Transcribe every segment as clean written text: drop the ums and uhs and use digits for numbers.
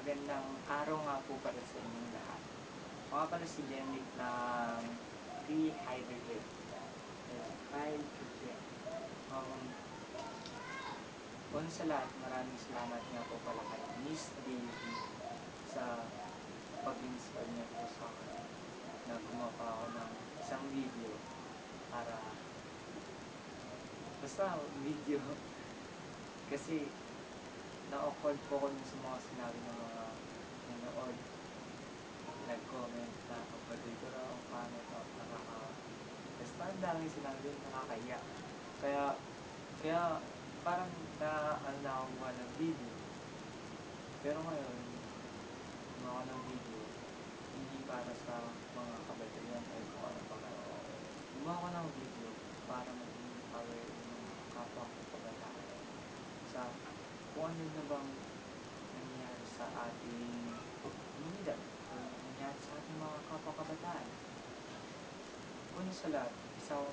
Magandang araw nga po para sa inyong lahat. Ako nga pala si Jemrick ng Rehydrated. Rehydrated. Um, Una sa lahat, maraming salamat nga po pala kay Miss Davy sa pag-install niya po sa akin na gumawa pa ako ng isang video para basta video kasi na-awkward po ako sa mga sinabi ng mga nanood, nag-comment na kapatid ko raw, paano ito, basta ang daming sinabi, nakakaya. Kaya parang ano na ako gumawa ng video. Pero ngayon, gumawa ng video, hindi para sa mga kabataan o kung ano pa man. Gumawa ko ng video para maging aware yung mga kapwa ko kabataan sa kung ano na bang nangyayari sa ating komunidad o nangyayari sa ating mga kapwa kabataan. Una sa lahat, isang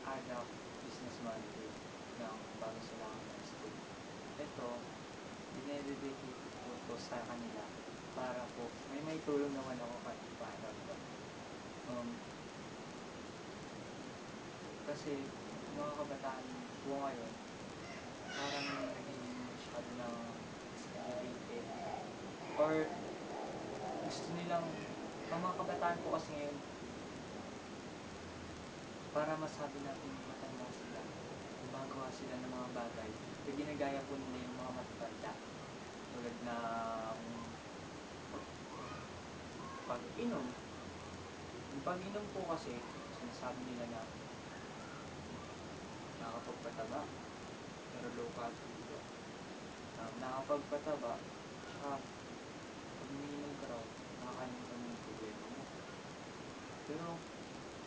anak businessman din ng bago sila ng high school. Ito, dinededicate ko to sa kanila para po may tulong naman ako kahit paano. Kasi mga kabataan po ngayon, parang naging masyado ng elevated or gusto nilang, ang mga kabataan po kasi ngayon, para masabi natin matanda sila, gumagawa sila ng mga bagay o ginagaya po nila yung mga matatanda tulad ng pag-inom. Yung pag-inom po kasi sinasabi nila na nakakapagpataba pero low calorie. Nakakapagpataba tsaka pag umiinom ka raw, nakakalimutan mo yung problema mo. Pero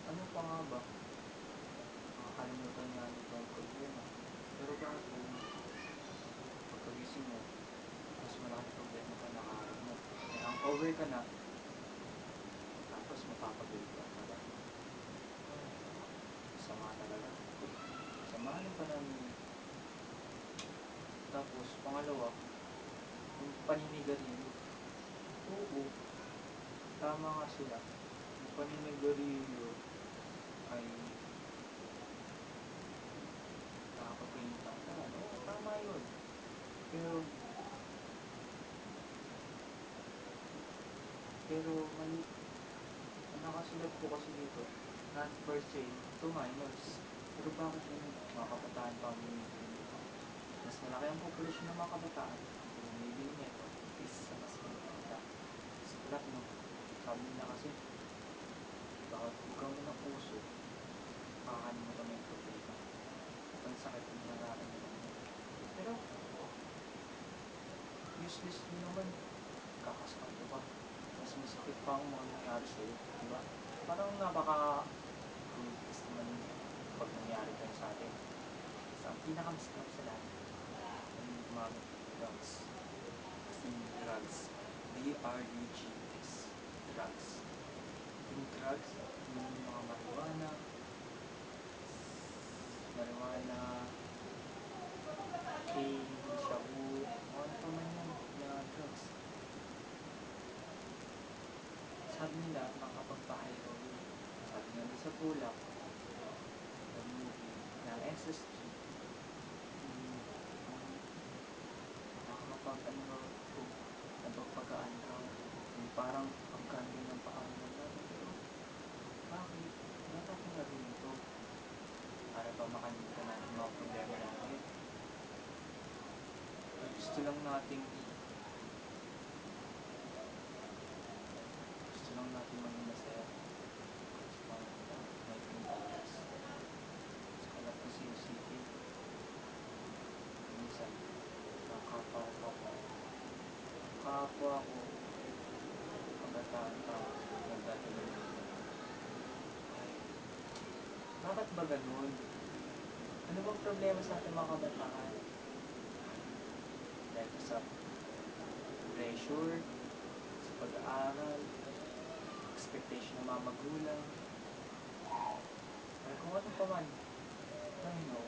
ano pa nga ba? Nakakalimutan nga nito ang problema. Pero bakit kung pagkagising mo, mas malaki problema ka nakaharap mo? May hangover ka na, tapos mapapagalit ka pala. Sama talaga. Samaan ng panamimik. Tapos, pangalawa, yung paninigarilyo. Oo, tama nga sila. Yung paninigarilyo ay nakakapagpinitang ka. Oo, tama yun. Pero mali. Ang nakasulat po kasi dito, not per se to minors. Pero bakit yung mga kabataan pa bumibili nito? Mas malaki ang populasyon ng mga kabataan kung bumibili nito kaysa sa mas matatanda. Sa tulad no, sabi nila kasi, bakit ikaw mo ng puso, makakalimutan mo yung problema. Ang sakit yung nararamdaman mo. Pero, useless din naman. Kakasakit pa. Mas masakit pa ang mga nangyari sa'yo. Diba? Parang napaka-ruthless naman pag nangyari tayo sa atin. Sa pinakamasakit sa lahat, ang gumamit ng drugs. Kasi drugs, D-R-U-G-S, drugs. Yung drugs, yung mga marijuana, cane, shabu, ano pa man yan na drugs. Sabi nila, makapagpa-heroin. Sabi nga sa tulak, the movie, ng SSG, napagpagaan raw, yung parang ang ganda ng pakiramdam natin. Pero, bakit? Bakit natin gagawin ito? Para ba makalimutan natin mga problema natin? Gusto lang natin maging masaya. May oras. Kalat ko sinisipin. Minsan, nakakapa ko. Kapwa ko, kabataan pa, nagdadalawin nito. Bakit ba ganun? Ano bang problema sa ating mga kabataan? Dahil sa pressure, sa pag-aaral, expectation ng mga magulang, ay kung ano pa man. I know,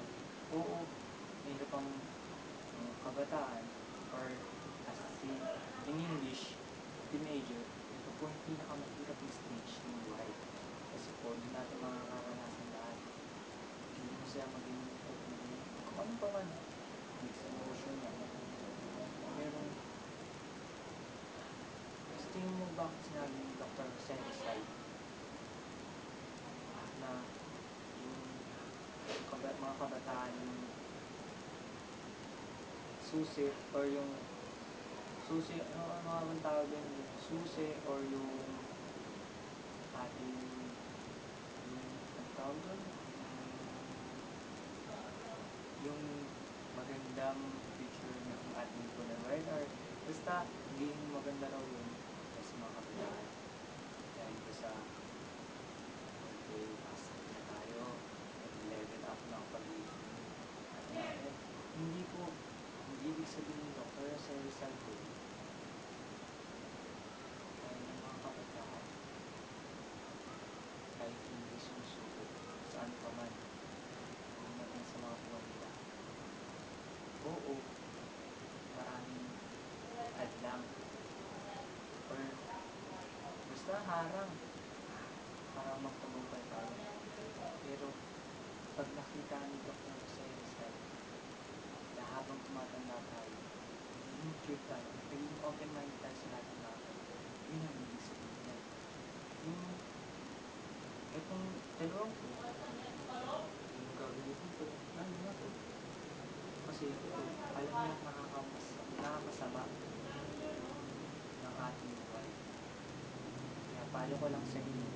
oo, may iba pang kabataan or as in English, po yung pinakamahirap na stage ng buhay. Kasi po, doon natin makakarasan lahat. Hindi mo siya maging kung ano pa man, mixed emotion niya. Pero, gusto mo bakit sinabi ni Dr. Jose Rizal na yung mga kabataan yung susi or yung susi, ano nga bang tawag yun? Yung susi or yung ating ang tawag doon? Yung magandang future ng ating punawan or basta hindi maganda raw yun sa mga kabataan dahil ko sa okay, pasok na tayo level up ng pag-ibig at natin hindi po hindi ibig sabihin ng Dr. Jose Rizal po dahil ng mga kabataan kahit hindi sumusuko saan pa man natin sa mga buwan nila. Oo, maraming hadlang or basta harang para magtagumpay tayo. Pero pag nakita ni Dr. Jose Rizal na habang tumatanda tayo, naging mature tayo, naging open-minded tayo sa lahat ng bagay. Yun ang ibig sabihin niya. Yung itong dalawang ko, yung gagawin ko, lalo na to. Kasi ito, alam niya nakakasama ng ating buhay. Kaya payo ko lang sa inyo,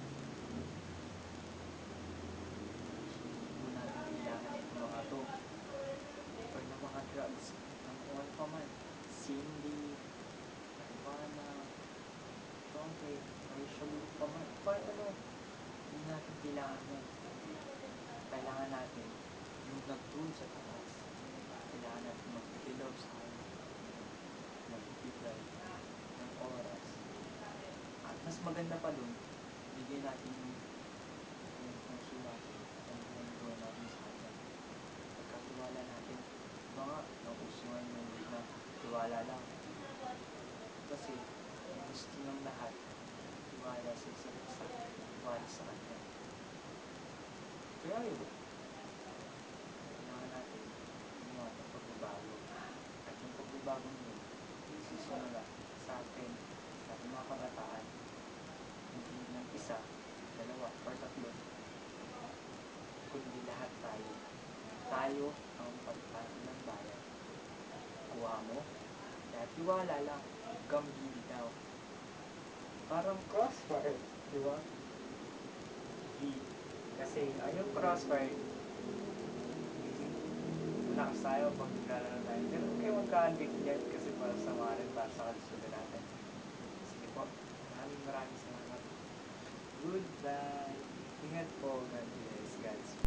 hindi po natin kailangan itong mga to or ng mga drugs ng kung ano pa man, Cindy, marijuana, tongke, or shaluk pa man, paano ano, hindi natin kailangan yan. Kailangan natin yung nag-tune sa taas. Kailangan natin mag-develop sa akin, magbibigay ng oras. At mas maganda pa dun, bigyan natin yung puso natin at ang buhay natin sa atin. Pagkatiwala natin, mga nausuhan yung word na tiwala lang. Kasi ang gusto ng lahat, tiwala sa isa't isa, tiwala sa kanya. Kaya yun, kailangan natin gumawa ng pagbabago. At yung pagbabagong yun, isisimula sa atin, sa ating mga kabataan, hindi ng isa, dalawa, or tatlo, kundi lahat tayo. Tayo ang pagpapalo ng bayan. Kuha mo, kaya tiwala lang, huwag kang bibitaw. Parang crossfire, di ba? Kasi yung crossfire, malakas tayo pag naglalaro tayo. Pero huwag kayo magka-addict yan kasi para sa mga rin, para sa kalusugan natin. Sige po, maraming salamat. Goodbye. Ingat po. God bless. Godspeed.